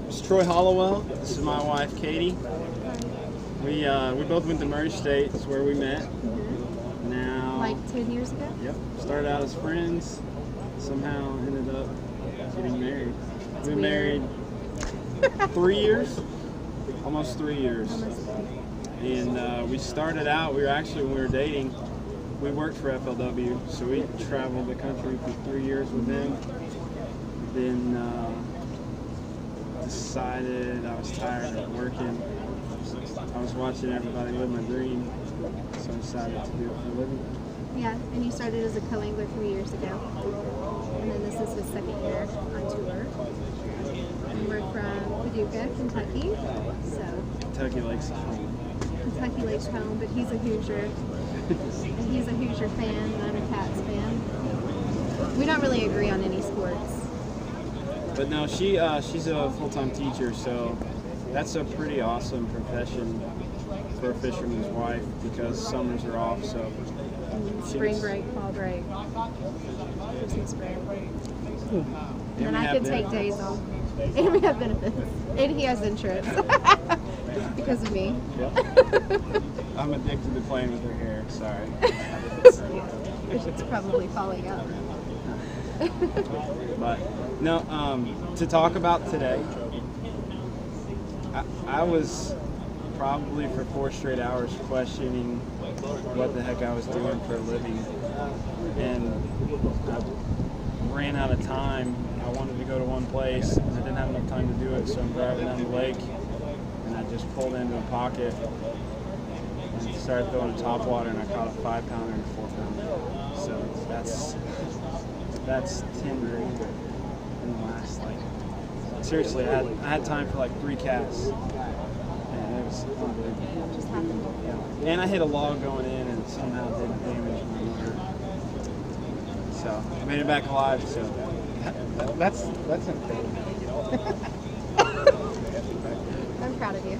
It's Troy Hollowell. This is my wife, Katie. We both went to Murray State. It's where we met. Now, like 10 years ago? Yep. Started out as friends. Somehow ended up getting married. We've been married 3 years, almost 3 years. And we started out. When we were dating, we worked for FLW, so we traveled the country for 3 years with them. Then decided I was tired of working. I was watching everybody live my dream, so I decided to do it for a living. Yeah, and you started as a co-angler 3 years ago, and then this is his second year on tour. And we're from Paducah, Kentucky, so Kentucky Lakes is home. Kentucky Lakes home, but he's a Hoosier, and he's a Hoosier fan, and I'm a Cats fan. We don't really agree on any sports. But no, she's a full-time teacher, so that's a pretty awesome profession for a fisherman's wife because summers are off. So spring break, fall break, Christmas break, and then I can take days off, and we have benefits, and he has insurance because of me. Yep. I'm addicted to playing with her hair. Sorry. It's probably falling out. But no, to talk about today, I was probably for 4 straight hours questioning what the heck I was doing for a living, and I ran out of time. I wanted to go to one place, and I didn't have enough time to do it, so I'm driving down the lake, and I just pulled into a pocket and started throwing a topwater, and I caught a 5-pounder and a 4-pounder. So that's 10 grand in the last, seriously, I had time for 3 casts, and it was unbelievable. Just happened. Yeah. And I hit a log going in and somehow didn't damage my motor. So I made it back alive, so that's incredible. I'm proud of you.